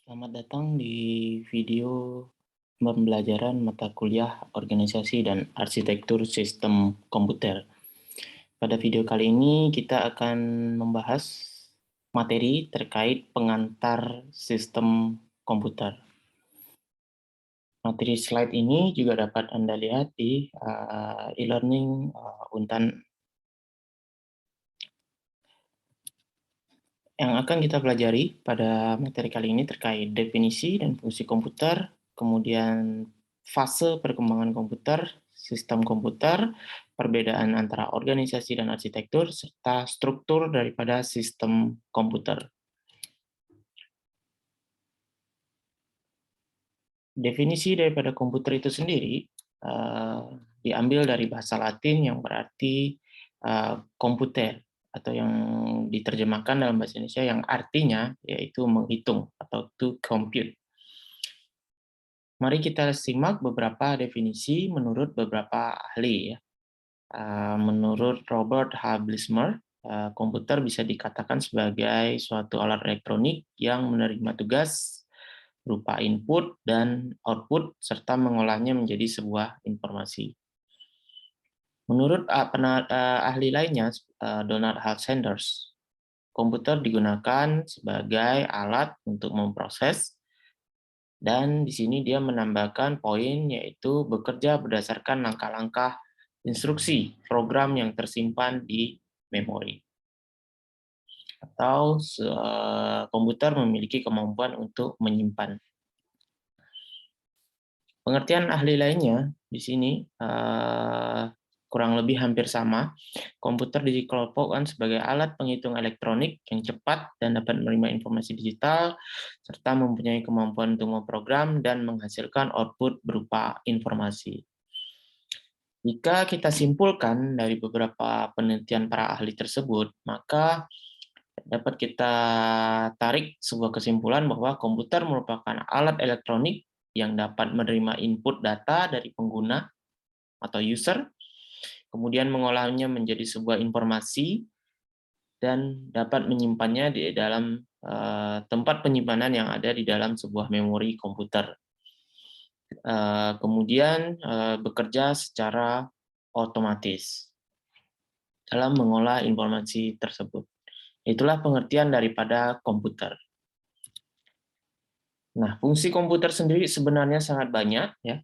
Selamat datang di video pembelajaran mata kuliah organisasi dan arsitektur sistem komputer. Pada video kali ini kita akan membahas materi terkait pengantar sistem komputer. Materi slide ini juga dapat Anda lihat di e-learning Untan. Yang akan kita pelajari pada materi kali ini terkait definisi dan fungsi komputer, kemudian fase perkembangan komputer, sistem komputer, perbedaan antara organisasi dan arsitektur, serta struktur daripada sistem komputer. Definisi daripada komputer itu sendiri diambil dari bahasa Latin yang berarti komputer, atau yang diterjemahkan dalam bahasa Indonesia yang artinya yaitu menghitung atau to compute. Mari kita simak beberapa definisi menurut beberapa ahli. Menurut Robert H. Blismer, komputer bisa dikatakan sebagai suatu alat elektronik yang menerima tugas berupa input dan output serta mengolahnya menjadi sebuah informasi. Menurut ahli lainnya, Donald H. Sanders, komputer digunakan sebagai alat untuk memproses, dan di sini dia menambahkan poin yaitu bekerja berdasarkan langkah-langkah instruksi program yang tersimpan di memori. Atau komputer memiliki kemampuan untuk menyimpan. Pengertian ahli lainnya di sini kurang lebih hampir sama. Komputer dikelompokkan sebagai alat penghitung elektronik yang cepat dan dapat menerima informasi digital, serta mempunyai kemampuan untuk memprogram dan menghasilkan output berupa informasi. Jika kita simpulkan dari beberapa penelitian para ahli tersebut, maka dapat kita tarik sebuah kesimpulan bahwa komputer merupakan alat elektronik yang dapat menerima input data dari pengguna atau user, kemudian mengolahnya menjadi sebuah informasi, dan dapat menyimpannya di dalam tempat penyimpanan yang ada di dalam sebuah memori komputer. Kemudian bekerja secara otomatis dalam mengolah informasi tersebut. Itulah pengertian daripada komputer. Nah, fungsi komputer sendiri sebenarnya sangat banyak, ya.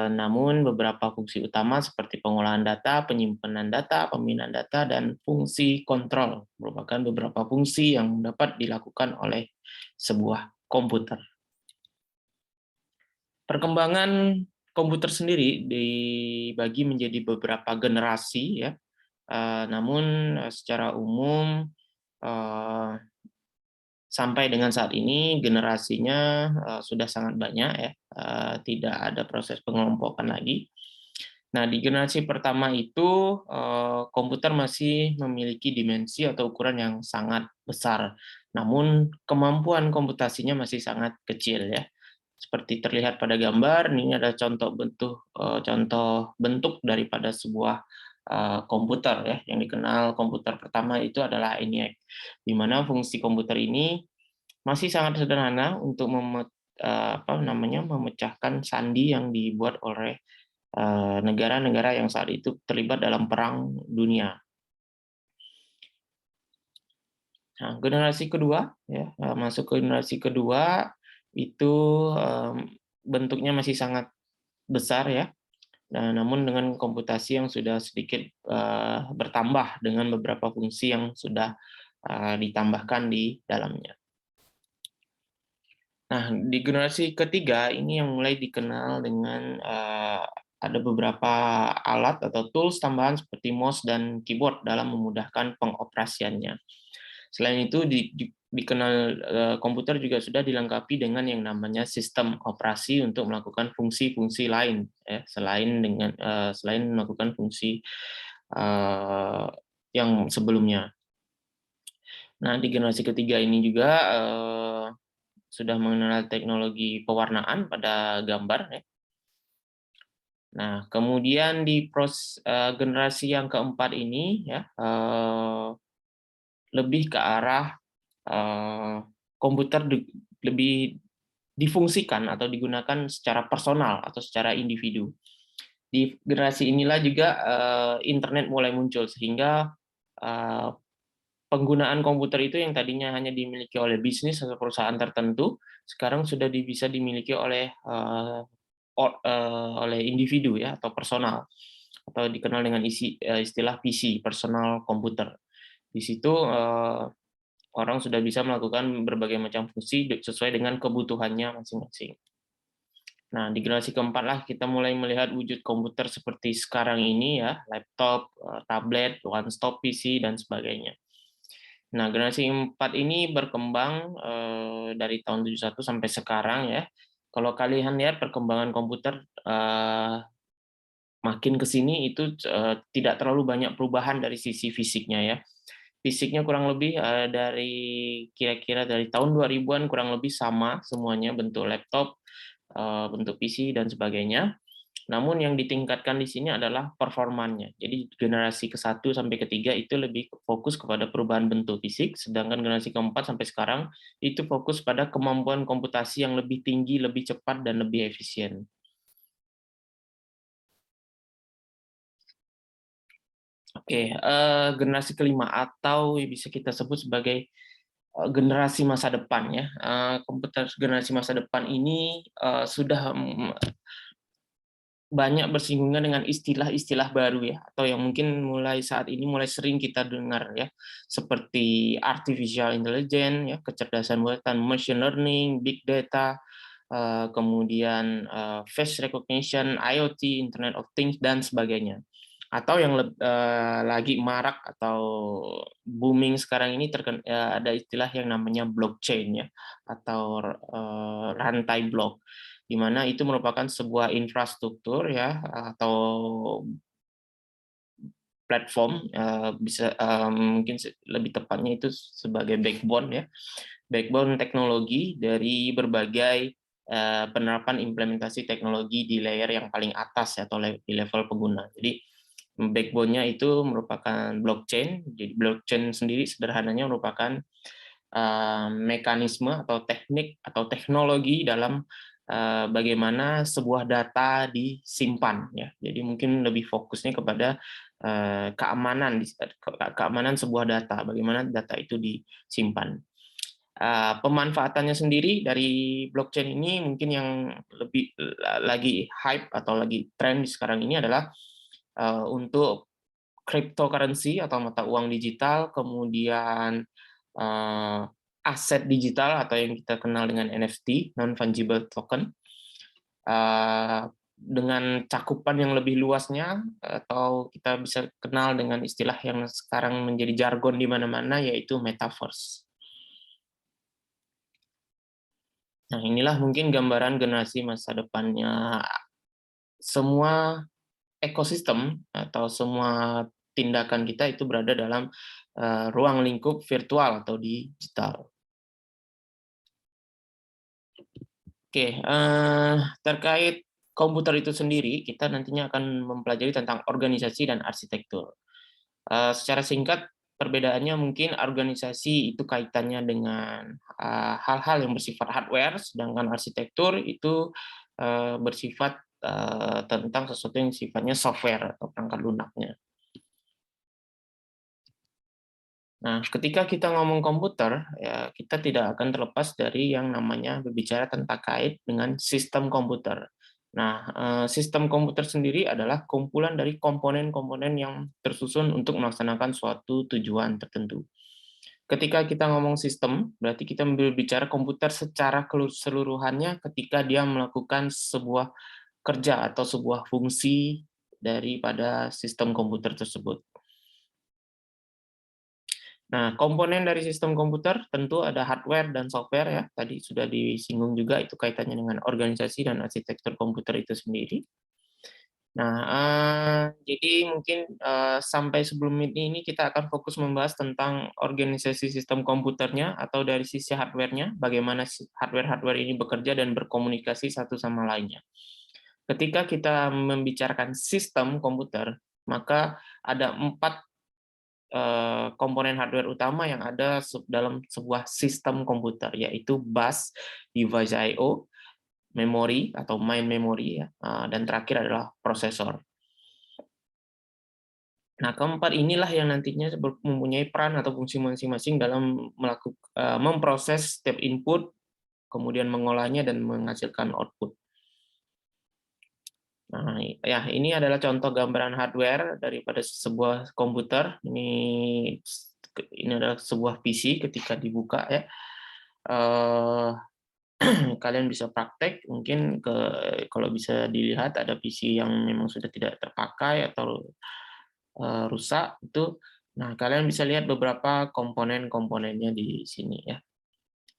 Namun beberapa fungsi utama seperti pengolahan data, penyimpanan data, pemindahan data, dan fungsi kontrol merupakan beberapa fungsi yang dapat dilakukan oleh sebuah komputer. Perkembangan komputer sendiri dibagi menjadi beberapa generasi, ya. Namun secara umum sampai dengan saat ini generasinya sudah sangat banyak, ya, tidak ada proses pengelompokan lagi. Nah, di generasi pertama itu komputer masih memiliki dimensi atau ukuran yang sangat besar, namun kemampuan komputasinya masih sangat kecil, ya. Seperti terlihat pada gambar, ini ada contoh bentuk daripada sebuah komputer, ya, yang dikenal komputer pertama itu adalah ENIAC, di mana fungsi komputer ini masih sangat sederhana untuk memecahkan sandi yang dibuat oleh negara-negara yang saat itu terlibat dalam perang dunia. Nah, generasi kedua, ya, masuk ke generasi kedua itu bentuknya masih sangat besar, ya. Nah, namun dengan komputasi yang sudah sedikit bertambah dengan beberapa fungsi yang sudah ditambahkan di dalamnya. Nah, di generasi ketiga ini yang mulai dikenal dengan ada beberapa alat atau tools tambahan seperti mouse dan keyboard dalam memudahkan pengoperasiannya. Selain itu, dikenal komputer juga sudah dilengkapi dengan yang namanya sistem operasi untuk melakukan fungsi-fungsi lain, ya, selain melakukan fungsi yang sebelumnya. Nah, di generasi ketiga ini juga sudah mengenal teknologi pewarnaan pada gambar, ya. Nah, kemudian di generasi yang keempat ini, ya, lebih ke arah komputer lebih difungsikan atau digunakan secara personal atau secara individu. Di generasi inilah juga internet mulai muncul, sehingga penggunaan komputer itu yang tadinya hanya dimiliki oleh bisnis atau perusahaan tertentu, sekarang sudah bisa dimiliki oleh individu ya, atau personal, atau dikenal dengan istilah PC, personal komputer. Di situ orang sudah bisa melakukan berbagai macam fungsi sesuai dengan kebutuhannya masing-masing. Nah, di generasi keempat lah kita mulai melihat wujud komputer seperti sekarang ini ya, laptop, tablet, one stop PC, dan sebagainya. Nah, generasi 4 ini berkembang dari tahun 71 sampai sekarang ya. Kalau kalian lihat perkembangan komputer makin ke sini itu tidak terlalu banyak perubahan dari sisi fisiknya ya. Fisiknya kurang lebih dari kira-kira dari tahun 2000-an kurang lebih sama semuanya, bentuk laptop, bentuk PC, dan sebagainya. Namun yang ditingkatkan di sini adalah performanya. Jadi generasi ke-1 sampai ke-3 itu lebih fokus kepada perubahan bentuk fisik, sedangkan generasi ke-4 sampai sekarang itu fokus pada kemampuan komputasi yang lebih tinggi, lebih cepat, dan lebih efisien. Oke, generasi kelima atau bisa kita sebut sebagai generasi masa depan ya. Komputer generasi masa depan ini sudah banyak bersinggungan dengan istilah-istilah baru ya, atau yang mungkin mulai saat ini mulai sering kita dengar ya, seperti artificial intelligence ya, kecerdasan buatan, machine learning, big data, kemudian face recognition, IoT, Internet of Things, dan sebagainya. Atau yang lagi marak atau booming sekarang ini ada istilah yang namanya blockchain ya, atau rantai blok, di mana itu merupakan sebuah infrastruktur ya, atau platform, bisa mungkin lebih tepatnya itu sebagai backbone ya, backbone teknologi dari berbagai penerapan implementasi teknologi di layer yang paling atas ya, atau di level pengguna. Jadi backbone-nya itu merupakan blockchain. Jadi blockchain sendiri sederhananya merupakan mekanisme atau teknik atau teknologi dalam bagaimana sebuah data disimpan ya. Jadi mungkin lebih fokusnya kepada keamanan sebuah data, bagaimana data itu disimpan. Pemanfaatannya sendiri dari blockchain ini mungkin yang lebih lagi hype atau lagi tren di sekarang ini adalah untuk cryptocurrency atau mata uang digital, kemudian aset digital atau yang kita kenal dengan NFT, non fungible token, dengan cakupan yang lebih luasnya, atau kita bisa kenal dengan istilah yang sekarang menjadi jargon di mana-mana, yaitu metaverse. Nah, inilah mungkin gambaran generasi masa depannya. Semua ekosistem atau semua tindakan kita itu berada dalam ruang lingkup virtual atau digital. Oke, terkait komputer itu sendiri, kita nantinya akan mempelajari tentang organisasi dan arsitektur. Secara singkat, perbedaannya mungkin organisasi itu kaitannya dengan hal-hal yang bersifat hardware, sedangkan arsitektur itu bersifat tentang sesuatu yang sifatnya software atau perangkat lunaknya. Nah, ketika kita ngomong komputer, ya kita tidak akan terlepas dari yang namanya berbicara tentang kait dengan sistem komputer. Nah, sistem komputer sendiri adalah kumpulan dari komponen-komponen yang tersusun untuk melaksanakan suatu tujuan tertentu. Ketika kita ngomong sistem, berarti kita berbicara komputer secara keseluruhannya ketika dia melakukan sebuah kerja atau sebuah fungsi daripada sistem komputer tersebut. Nah, komponen dari sistem komputer tentu ada hardware dan software ya. Tadi sudah disinggung juga itu kaitannya dengan organisasi dan arsitektur komputer itu sendiri. Nah, jadi mungkin sampai sebelum ini kita akan fokus membahas tentang organisasi sistem komputernya atau dari sisi hardware-nya, bagaimana hardware-hardware ini bekerja dan berkomunikasi satu sama lainnya. Ketika kita membicarakan sistem komputer, maka ada 4 komponen hardware utama yang ada dalam sebuah sistem komputer, yaitu bus, device I/O, memori atau main memory ya, dan terakhir adalah prosesor. Nah, keempat inilah yang nantinya mempunyai peran atau fungsi masing-masing dalam memproses setiap input, kemudian mengolahnya dan menghasilkan output. Nah, ya ini adalah contoh gambaran hardware daripada sebuah komputer. Ini adalah sebuah PC ketika dibuka ya. Kalian bisa praktek, mungkin kalau bisa dilihat ada PC yang memang sudah tidak terpakai atau rusak itu. Nah, kalian bisa lihat beberapa komponen-komponennya di sini ya.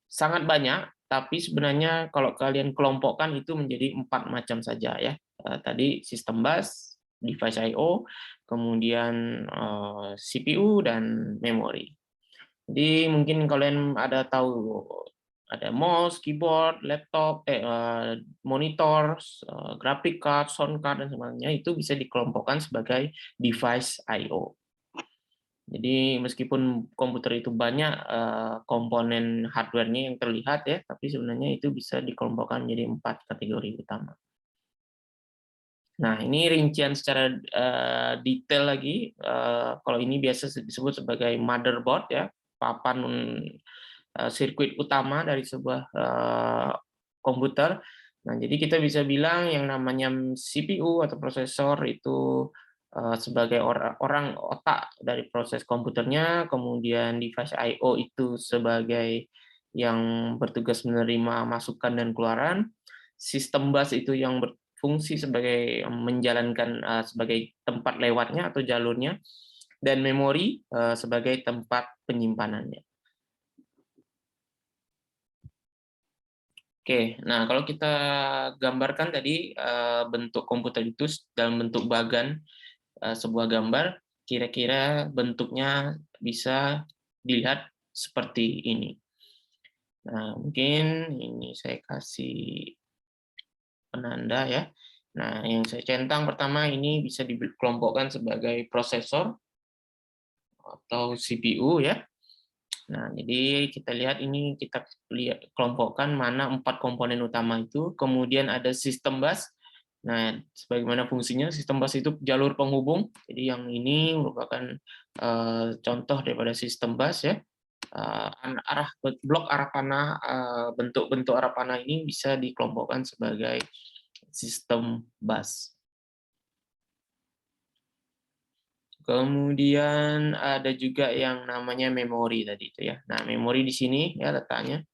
Sangat banyak, tapi sebenarnya kalau kalian kelompokkan itu menjadi 4 macam saja ya. Tadi sistem bus, device I/O, kemudian CPU dan memori. Jadi mungkin kalian ada tahu ada mouse, keyboard, laptop, monitor, graphic card, sound card dan sebagainya itu bisa dikelompokkan sebagai device I/O. Jadi meskipun komputer itu banyak komponen hardware-nya yang terlihat ya, tapi sebenarnya itu bisa dikelompokkan menjadi 4 kategori utama. Nah, ini rincian secara detail lagi. Kalau ini biasa disebut sebagai motherboard ya, papan sirkuit utama dari sebuah komputer. Nah, jadi kita bisa bilang yang namanya CPU atau prosesor itu sebagai orang otak dari proses komputernya, kemudian device I/O itu sebagai yang bertugas menerima masukan dan keluaran, sistem bus itu yang berfungsi sebagai menjalankan sebagai tempat lewatnya atau jalurnya, dan memori sebagai tempat penyimpanannya. Oke, nah kalau kita gambarkan tadi bentuk komputer itu dalam bentuk bagan sebuah gambar, kira-kira bentuknya bisa dilihat seperti ini. Nah, mungkin ini saya kasih penanda ya. Nah, yang saya centang pertama ini bisa dikelompokkan sebagai prosesor atau CPU ya. Nah, jadi kita lihat ini kita lihat kelompokkan mana 4 komponen utama itu, kemudian ada sistem bus. Nah, sebagaimana fungsinya sistem bus itu jalur penghubung. Jadi yang ini merupakan contoh daripada sistem bus ya. Blok arah panah, bentuk-bentuk arah panah ini bisa dikelompokkan sebagai sistem bus. Kemudian ada juga yang namanya memori tadi itu ya. Nah, memori di sini ya letaknya.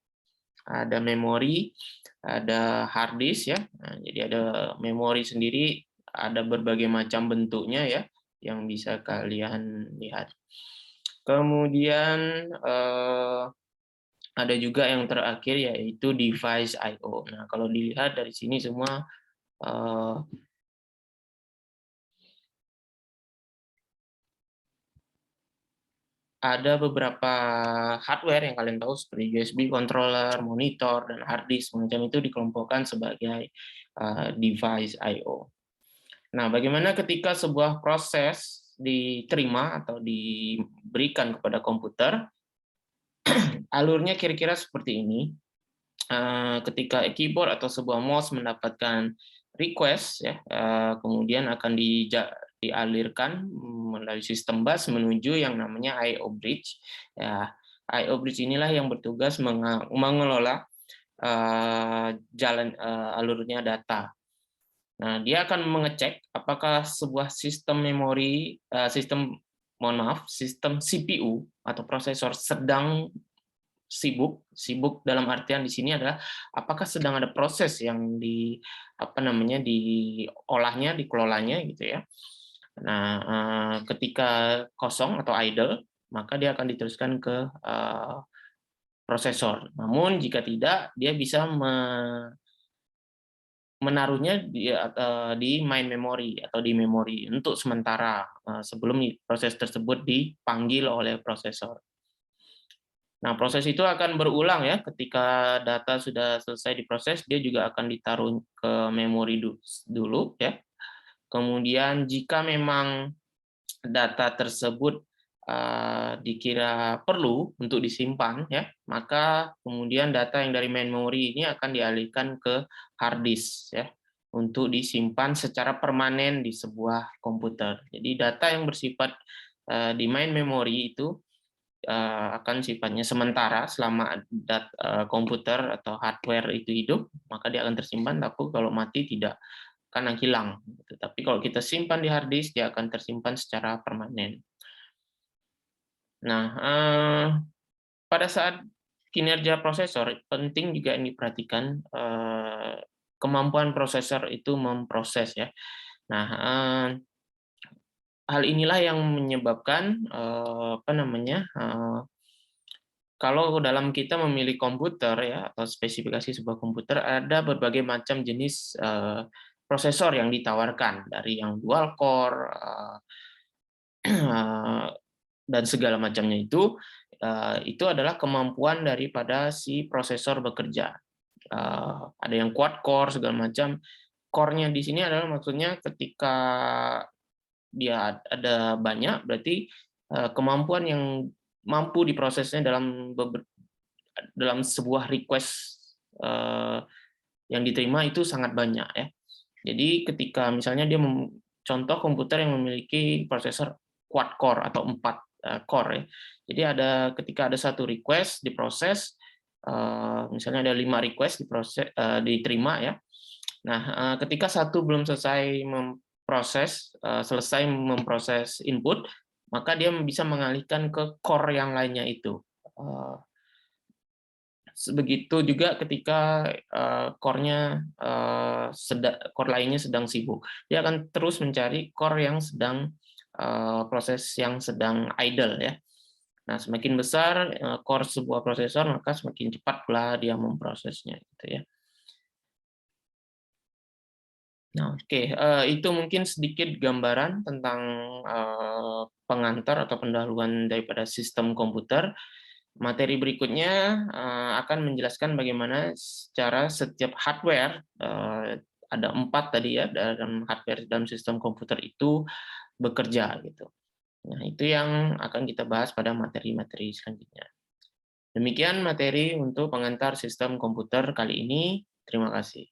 Ada memori, ada hard disk ya. Nah, jadi ada memori sendiri, ada berbagai macam bentuknya ya yang bisa kalian lihat. Kemudian ada juga yang terakhir yaitu device I/O. Nah, kalau dilihat dari sini semua ada beberapa hardware yang kalian tahu seperti USB controller, monitor, dan hard disk macam itu dikelompokkan sebagai device I/O. Nah, bagaimana ketika sebuah proses diterima atau diberikan kepada komputer, alurnya kira-kira seperti ini. Ketika keyboard atau sebuah mouse mendapatkan request, ya, kemudian akan dialirkan melalui sistem bus menuju yang namanya I/O bridge. Ya, I/O bridge inilah yang bertugas mengelola jalan alurnya data. Nah, dia akan mengecek apakah sebuah sistem memori, sistem CPU atau prosesor sedang sibuk dalam artian di sini adalah apakah sedang ada proses yang diolahnya, dikelolanya gitu ya. Nah, ketika kosong atau idle, maka dia akan diteruskan ke prosesor. Namun jika tidak, dia bisa menaruhnya di main memory atau di memori untuk sementara sebelum proses tersebut dipanggil oleh prosesor. Nah, proses itu akan berulang ya, ketika data sudah selesai diproses, dia juga akan ditaruh ke memori dulu ya. Kemudian jika memang data tersebut dikira perlu untuk disimpan, ya, maka kemudian data yang dari main memory ini akan dialihkan ke hard disk, ya, untuk disimpan secara permanen di sebuah komputer. Jadi data yang bersifat di main memory itu akan sifatnya sementara selama komputer atau hardware itu hidup, maka dia akan tersimpan, tapi kalau mati tidak akan hilang. Tapi kalau kita simpan di hard disk, dia akan tersimpan secara permanen. Nah, pada saat kinerja prosesor, penting juga ini diperhatikan kemampuan prosesor itu memproses, ya. Nah, hal inilah yang menyebabkan kalau dalam kita memilih komputer, ya, atau spesifikasi sebuah komputer, ada berbagai macam jenis prosesor yang ditawarkan, dari yang dual core dan segala macamnya itu adalah kemampuan daripada si prosesor bekerja. Ada yang quad core segala macam. Core-nya di sini adalah maksudnya ketika dia ada banyak, berarti kemampuan yang mampu diprosesnya dalam sebuah request yang diterima itu sangat banyak, ya. Jadi ketika misalnya dia contoh komputer yang memiliki prosesor quad core atau 4 core, ya. Jadi ketika ada satu request diproses, misalnya ada 5 request diterima, ya. Nah, ketika satu belum selesai selesai memproses input, maka dia bisa mengalihkan ke core yang lainnya itu. Begitu juga ketika core lainnya sedang sibuk, dia akan terus mencari core yang sedang proses yang sedang idle, ya. Nah, semakin besar core sebuah prosesor, maka semakin cepat pula dia memprosesnya, gitu, ya. Nah, oke, itu mungkin sedikit gambaran tentang pengantar atau pendahuluan daripada sistem komputer. Materi berikutnya akan menjelaskan bagaimana secara setiap hardware, ada 4 tadi, ya, dalam hardware dalam sistem komputer itu bekerja, gitu. Nah, itu yang akan kita bahas pada materi-materi selanjutnya. Demikian materi untuk pengantar sistem komputer kali ini. Terima kasih.